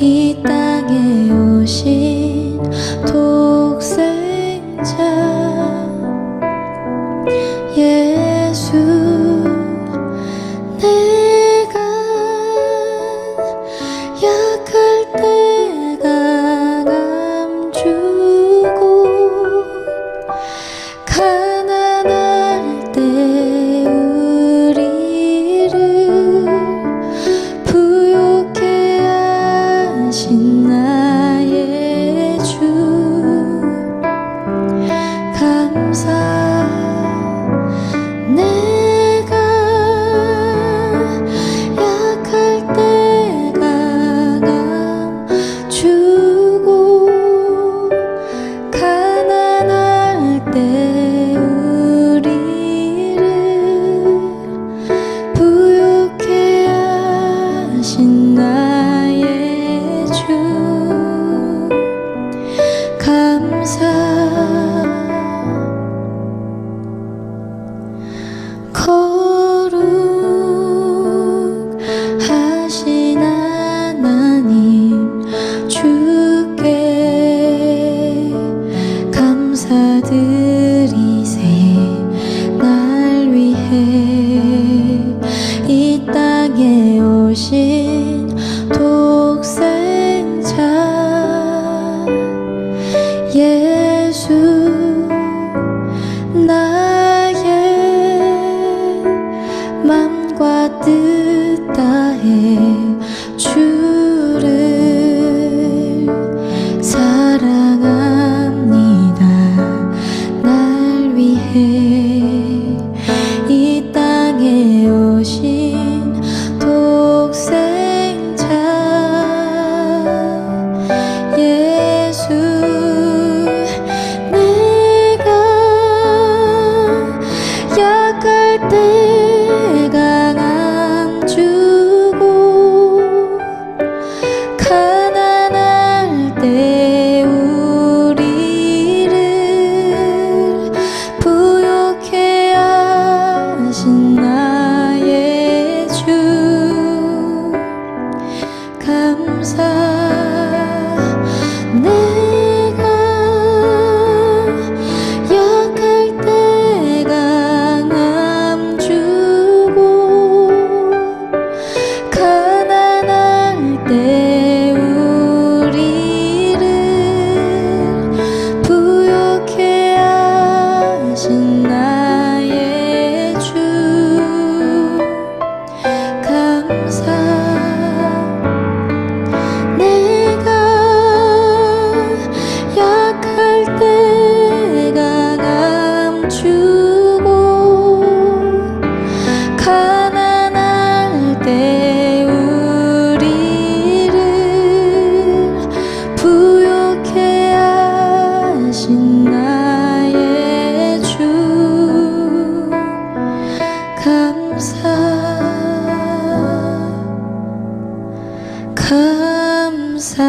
이 땅에 오신 독생자 예수, 내가 약할 때 강함 주고 가난할 때 우리를 부욕해 하신 나의 주, 감사. 내가 약할 때 강함 주고 가난할 때 우리를 부욕해 하신 나의 주, 감사. 거룩하신 하나님 주께 감사드리세. 날 위해 이 땅에 오신 독생자 예수, 나의 맘과 뜻 다해 주를 사랑합니다. 날 위해 이 땅에 오신 독생자 예수, 내가 약할 때 강함 주고 가난할 때 우리를 부욕해 하신 나의 주, 감사. 내가 약할 때 강함 주고 가난할 때 우리를 부욕해 하신 나의 주, 감사. 내가 약할 때 강함 주고 가난할 때 우리를 부욕해 하신 나의 주, 감사. 감사.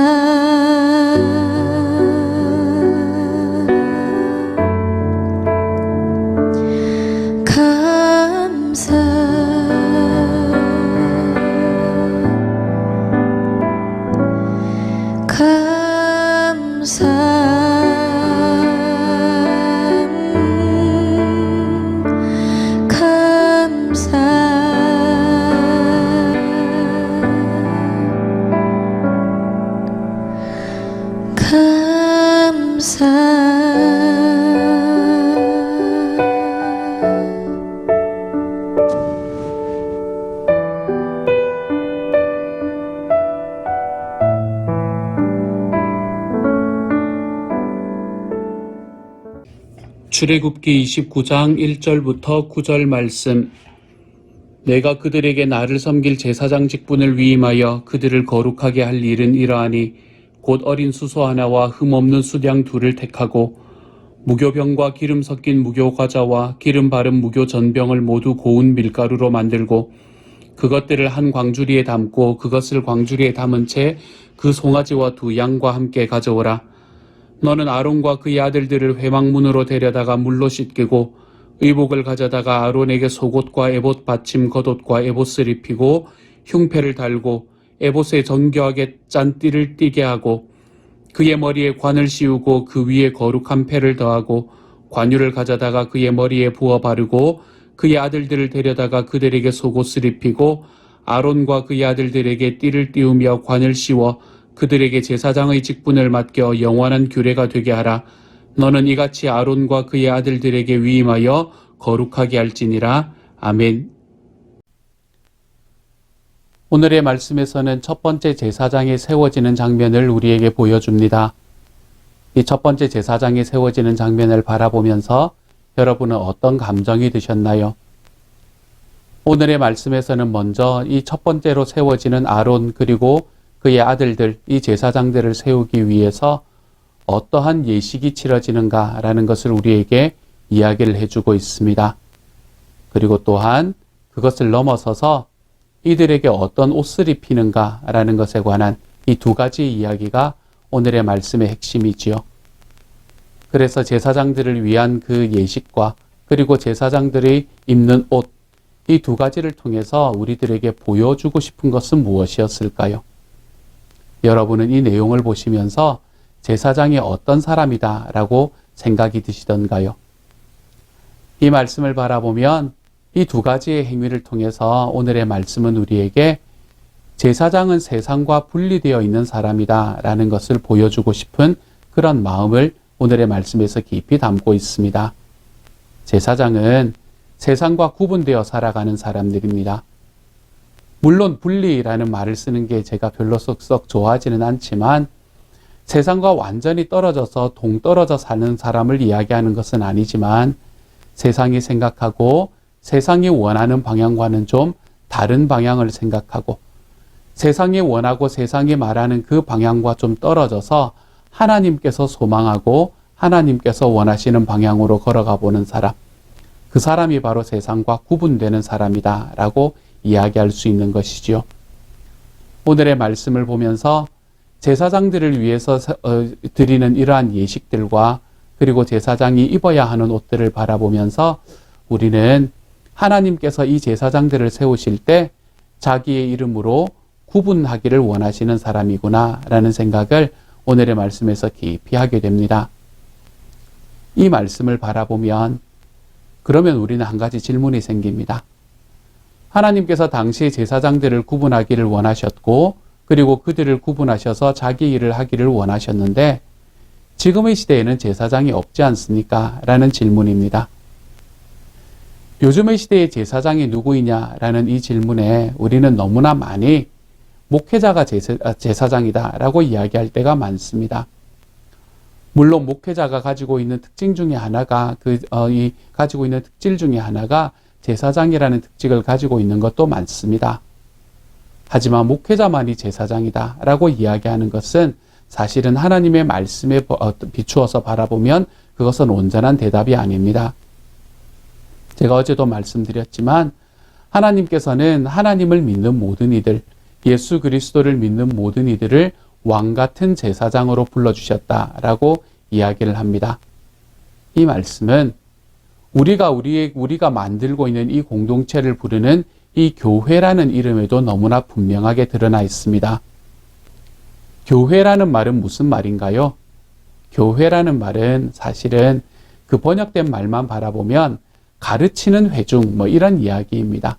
감사. 감사. 출애굽기 29장 1절부터 9절 말씀. 내가 그들에게 나를 섬길 제사장 직분을 위임하여 그들을 거룩하게 할 일은 이러하니 곧 어린 수소 하나와 흠없는 수양 둘을 택하고 무교병과 기름 섞인 무교과자와 기름 바른 무교전병을 모두 고운 밀가루로 만들고 그것들을 한 광주리에 담고 그것을 광주리에 담은 채 그 송아지와 두 양과 함께 가져오라. 너는 아론과 그의 아들들을 회막문으로 데려다가 물로 씻기고 의복을 가져다가 아론에게 속옷과 에봇 받침 겉옷과 에봇을 입히고 흉패를 달고 에봇에 정교하게 짠 띠를 띠게 하고 그의 머리에 관을 씌우고 그 위에 거룩한 패를 더하고 관유를 가져다가 그의 머리에 부어 바르고 그의 아들들을 데려다가 그들에게 속옷을 입히고 아론과 그의 아들들에게 띠를 띄우며 관을 씌워 그들에게 제사장의 직분을 맡겨 영원한 규례가 되게 하라. 너는 이같이 아론과 그의 아들들에게 위임하여 거룩하게 할지니라. 아멘. 오늘의 말씀에서는 첫 번째 제사장이 세워지는 장면을 우리에게 보여줍니다. 이 첫 번째 제사장이 세워지는 장면을 바라보면서 여러분은 어떤 감정이 드셨나요? 오늘의 말씀에서는 먼저 이 첫 번째로 세워지는 아론 그리고 그의 아들들, 이 제사장들을 세우기 위해서 어떠한 예식이 치러지는가라는 것을 우리에게 이야기를 해주고 있습니다. 그리고 또한 그것을 넘어서서 이들에게 어떤 옷을 입히는가라는 것에 관한 이 두 가지 이야기가 오늘의 말씀의 핵심이지요. 그래서 제사장들을 위한 그 예식과 그리고 제사장들이 입는 옷, 이 두 가지를 통해서 우리들에게 보여주고 싶은 것은 무엇이었을까요? 여러분은 이 내용을 보시면서 제사장이 어떤 사람이다 라고 생각이 드시던가요? 이 말씀을 바라보면 이 두 가지의 행위를 통해서 오늘의 말씀은 우리에게 제사장은 세상과 분리되어 있는 사람이다 라는 것을 보여주고 싶은 그런 마음을 오늘의 말씀에서 깊이 담고 있습니다. 제사장은 세상과 구분되어 살아가는 사람들입니다. 물론 분리라는 말을 쓰는 게 제가 별로 썩 좋아하지는 않지만 세상과 완전히 떨어져서 동떨어져 사는 사람을 이야기하는 것은 아니지만 세상이 생각하고 세상이 원하는 방향과는 좀 다른 방향을 생각하고 세상이 원하고 세상이 말하는 그 방향과 좀 떨어져서 하나님께서 소망하고 하나님께서 원하시는 방향으로 걸어가 보는 사람, 그 사람이 바로 세상과 구분되는 사람이다 라고 이야기할 수 있는 것이지요. 오늘의 말씀을 보면서 제사장들을 위해서 드리는 이러한 예식들과 그리고 제사장이 입어야 하는 옷들을 바라보면서 우리는 하나님께서 이 제사장들을 세우실 때 자기의 이름으로 구분하기를 원하시는 사람이구나 라는 생각을 오늘의 말씀에서 깊이 하게 됩니다. 이 말씀을 바라보면 그러면 우리는 한 가지 질문이 생깁니다. 하나님께서 당시 제사장들을 구분하기를 원하셨고 그리고 그들을 구분하셔서 자기 일을 하기를 원하셨는데 지금의 시대에는 제사장이 없지 않습니까? 라는 질문입니다. 요즘의 시대의 제사장이 누구이냐라는 이 질문에 우리는 너무나 많이 목회자가 제사장이다 라고 이야기할 때가 많습니다. 물론 목회자가 가지고 있는 특징 중에 하나가 가지고 있는 특질 중에 하나가 제사장이라는 특징을 가지고 있는 것도 많습니다. 하지만 목회자만이 제사장이다 라고 이야기하는 것은 사실은 하나님의 말씀에 비추어서 바라보면 그것은 온전한 대답이 아닙니다. 제가 어제도 말씀드렸지만 하나님께서는 하나님을 믿는 모든 이들, 예수 그리스도를 믿는 모든 이들을 왕같은 제사장으로 불러주셨다라고 이야기를 합니다. 이 말씀은 우리가 만들고 있는 이 공동체를 부르는 이 교회라는 이름에도 너무나 분명하게 드러나 있습니다. 교회라는 말은 무슨 말인가요? 교회라는 말은 사실은 그 번역된 말만 바라보면 가르치는 회중 이런 이야기입니다.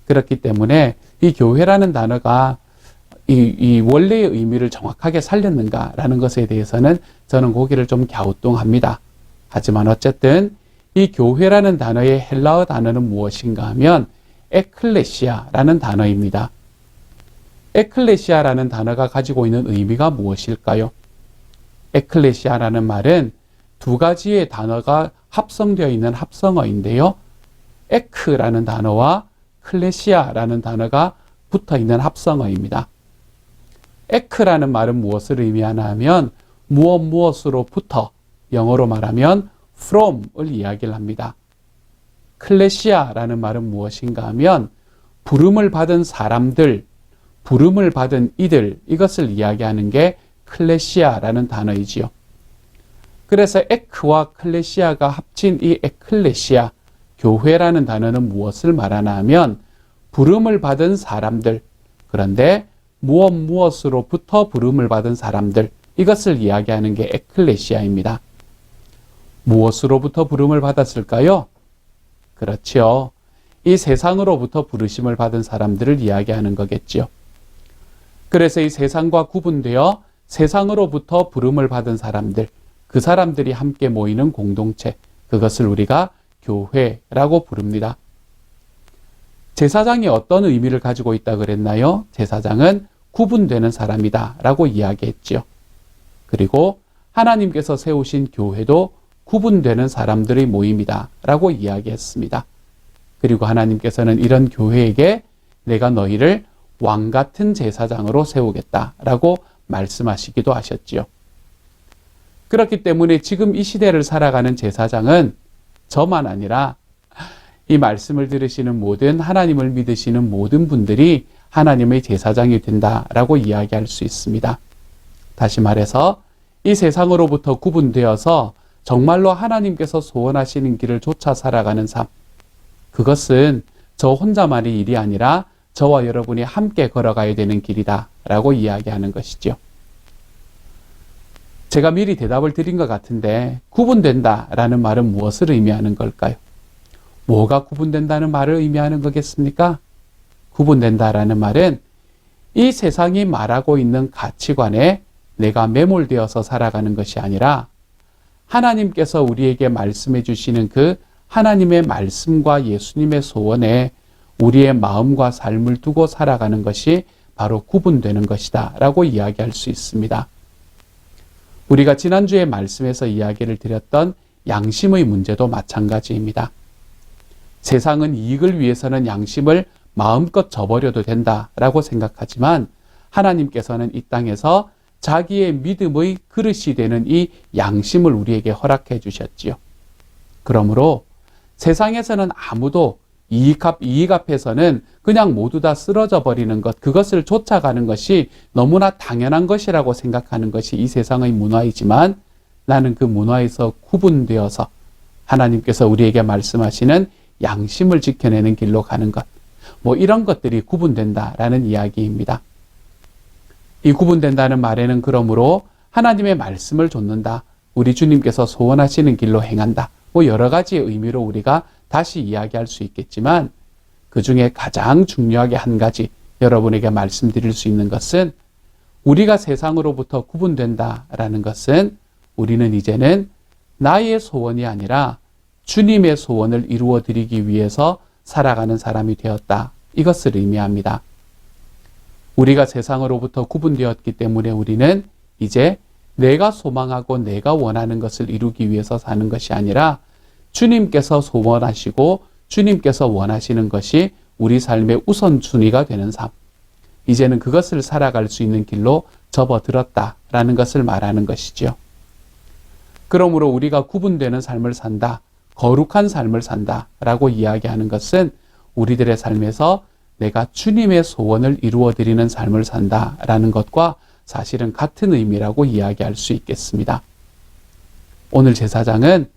그렇기 때문에 이 교회라는 단어가 이 원래의 의미를 정확하게 살렸는가라는 것에 대해서는 저는 고개를 좀 갸우뚱합니다. 하지만 어쨌든 이 교회라는 단어의 헬라어 단어는 무엇인가 하면 에클레시아라는 단어입니다. 에클레시아라는 단어가 가지고 있는 의미가 무엇일까요? 에클레시아라는 말은 두 가지의 단어가 합성되어 있는 합성어인데요. 에크라는 단어와 클레시아라는 단어가 붙어 있는 합성어입니다. 에크라는 말은 무엇을 의미하나 하면 무엇으로부터, 영어로 말하면 from을 이야기를 합니다. 클레시아라는 말은 무엇인가 하면 부름을 받은 사람들, 부름을 받은 이들, 이것을 이야기하는 게 클레시아라는 단어이지요. 그래서 에크와 클레시아가 합친 이 에클레시아, 교회라는 단어는 무엇을 말하나 하면 부름을 받은 사람들, 그런데 무엇으로부터 부름을 받은 사람들, 이것을 이야기하는 게 에클레시아입니다. 무엇으로부터 부름을 받았을까요? 그렇지요. 이 세상으로부터 부르심을 받은 사람들을 이야기하는 거겠지요. 그래서 이 세상과 구분되어 세상으로부터 부름을 받은 사람들, 그 사람들이 함께 모이는 공동체, 그것을 우리가 교회라고 부릅니다. 제사장이 어떤 의미를 가지고 있다 그랬나요? 제사장은 구분되는 사람이다 라고 이야기했지요. 그리고 하나님께서 세우신 교회도 구분되는 사람들의 모임이다 라고 이야기했습니다. 그리고 하나님께서는 이런 교회에게 내가 너희를 왕같은 제사장으로 세우겠다 라고 말씀하시기도 하셨지요. 그렇기 때문에 지금 이 시대를 살아가는 제사장은 저만 아니라 이 말씀을 들으시는 모든 하나님을 믿으시는 모든 분들이 하나님의 제사장이 된다라고 이야기할 수 있습니다. 다시 말해서 이 세상으로부터 구분되어서 정말로 하나님께서 소원하시는 길을 쫓아 살아가는 삶, 그것은 저 혼자만의 일이 아니라 저와 여러분이 함께 걸어가야 되는 길이다 라고 이야기하는 것이죠. 제가 미리 대답을 드린 것 같은데 구분된다 라는 말은 무엇을 의미하는 걸까요? 뭐가 구분된다는 말을 의미하는 거겠습니까? 구분된다라는 말은 이 세상이 말하고 있는 가치관에 내가 매몰되어서 살아가는 것이 아니라 하나님께서 우리에게 말씀해 주시는 그 하나님의 말씀과 예수님의 소원에 우리의 마음과 삶을 두고 살아가는 것이 바로 구분되는 것이다 라고 이야기할 수 있습니다. 우리가 지난주에 말씀에서 이야기를 드렸던 양심의 문제도 마찬가지입니다. 세상은 이익을 위해서는 양심을 마음껏 저버려도 된다라고 생각하지만 하나님께서는 이 땅에서 자기의 믿음의 그릇이 되는 이 양심을 우리에게 허락해 주셨지요. 그러므로 세상에서는 아무도 이익 앞에서는 그냥 모두 다 쓰러져 버리는 것, 그것을 쫓아가는 것이 너무나 당연한 것이라고 생각하는 것이 이 세상의 문화이지만 나는 그 문화에서 구분되어서 하나님께서 우리에게 말씀하시는 양심을 지켜내는 길로 가는 것, 이런 것들이 구분된다라는 이야기입니다. 이 구분된다는 말에는 그러므로 하나님의 말씀을 좇는다, 우리 주님께서 소원하시는 길로 행한다, 여러 가지의 의미로 우리가 다시 이야기할 수 있겠지만 그 중에 가장 중요하게 한 가지 여러분에게 말씀드릴 수 있는 것은 우리가 세상으로부터 구분된다라는 것은 우리는 이제는 나의 소원이 아니라 주님의 소원을 이루어 드리기 위해서 살아가는 사람이 되었다. 이것을 의미합니다. 우리가 세상으로부터 구분되었기 때문에 우리는 이제 내가 소망하고 내가 원하는 것을 이루기 위해서 사는 것이 아니라 주님께서 소원하시고 주님께서 원하시는 것이 우리 삶의 우선순위가 되는 삶. 이제는 그것을 살아갈 수 있는 길로 접어들었다라는 것을 말하는 것이죠. 그러므로 우리가 구분되는 삶을 산다, 거룩한 삶을 산다라고 이야기하는 것은 우리들의 삶에서 내가 주님의 소원을 이루어드리는 삶을 산다라는 것과 사실은 같은 의미라고 이야기할 수 있겠습니다. 오늘 제사장은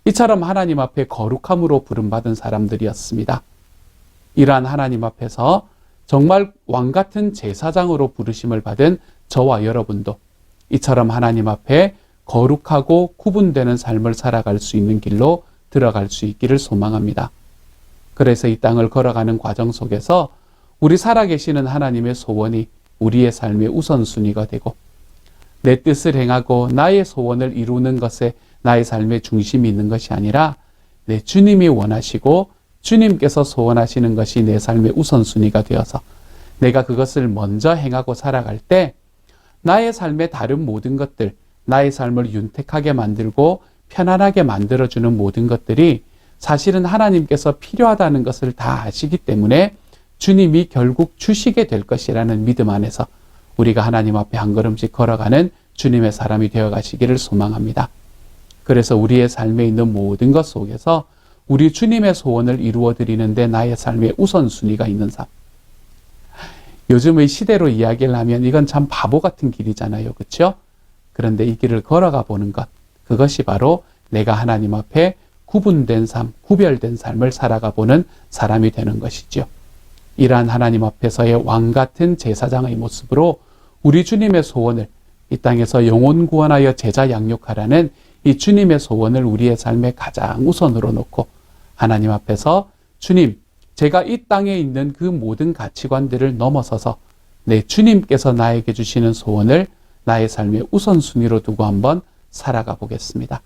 이처럼 하나님 앞에 거룩함으로 부름받은 사람들이었습니다. 이러한 하나님 앞에서 정말 왕같은 제사장으로 부르심을 받은 저와 여러분도 이처럼 하나님 앞에 거룩하고 구분되는 삶을 살아갈 수 있는 길로 들어갈 수 있기를 소망합니다. 그래서 이 땅을 걸어가는 과정 속에서 우리 살아계시는 하나님의 소원이 우리의 삶의 우선순위가 되고 내 뜻을 행하고 나의 소원을 이루는 것에 나의 삶의 중심이 있는 것이 아니라 내 주님이 원하시고 주님께서 소원하시는 것이 내 삶의 우선순위가 되어서 내가 그것을 먼저 행하고 살아갈 때 나의 삶의 다른 모든 것들, 나의 삶을 윤택하게 만들고 편안하게 만들어주는 모든 것들이 사실은 하나님께서 필요하다는 것을 다 아시기 때문에 주님이 결국 주시게 될 것이라는 믿음 안에서 우리가 하나님 앞에 한 걸음씩 걸어가는 주님의 사람이 되어 가시기를 소망합니다. 그래서 우리의 삶에 있는 모든 것 속에서 우리 주님의 소원을 이루어 드리는데 나의 삶의 우선순위가 있는 삶. 요즘의 시대로 이야기를 하면 이건 참 바보 같은 길이잖아요. 그렇죠? 그런데 이 길을 걸어가 보는 것, 그것이 바로 내가 하나님 앞에 구분된 삶, 구별된 삶을 살아가 보는 사람이 되는 것이죠. 이러한 하나님 앞에서의 왕 같은 제사장의 모습으로 우리 주님의 소원을 이 땅에서 영혼 구원하여 제자 양육하라는 이 주님의 소원을 우리의 삶에 가장 우선으로 놓고 하나님 앞에서 주님, 제가 이 땅에 있는 그 모든 가치관들을 넘어서서 내 주님께서 나에게 주시는 소원을 나의 삶의 우선순위로 두고 한번 살아가 보겠습니다.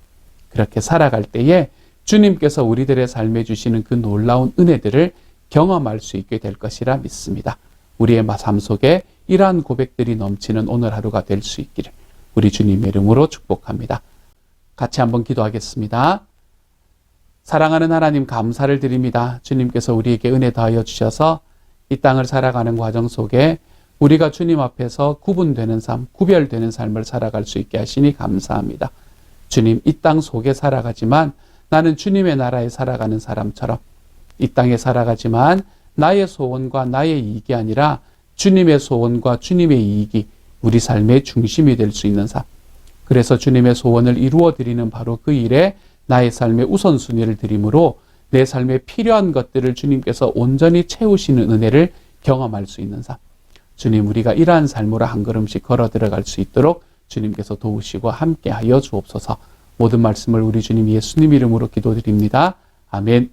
그렇게 살아갈 때에 주님께서 우리들의 삶에 주시는 그 놀라운 은혜들을 경험할 수 있게 될 것이라 믿습니다. 우리의 삶 속에 이러한 고백들이 넘치는 오늘 하루가 될 수 있기를 우리 주님의 이름으로 축복합니다. 같이 한번 기도하겠습니다. 사랑하는 하나님, 감사를 드립니다. 주님께서 우리에게 은혜 더하여 주셔서 이 땅을 살아가는 과정 속에 우리가 주님 앞에서 구분되는 삶, 구별되는 삶을 살아갈 수 있게 하시니 감사합니다. 주님, 이 땅 속에 살아가지만 나는 주님의 나라에 살아가는 사람처럼 이 땅에 살아가지만 나의 소원과 나의 이익이 아니라 주님의 소원과 주님의 이익이 우리 삶의 중심이 될 수 있는 삶. 그래서 주님의 소원을 이루어 드리는 바로 그 일에 나의 삶의 우선순위를 드림으로 내 삶에 필요한 것들을 주님께서 온전히 채우시는 은혜를 경험할 수 있는 삶. 주님, 우리가 이러한 삶으로 한 걸음씩 걸어 들어갈 수 있도록 주님께서 도우시고 함께하여 주옵소서. 모든 말씀을 우리 주님 예수님 이름으로 기도드립니다. 아멘.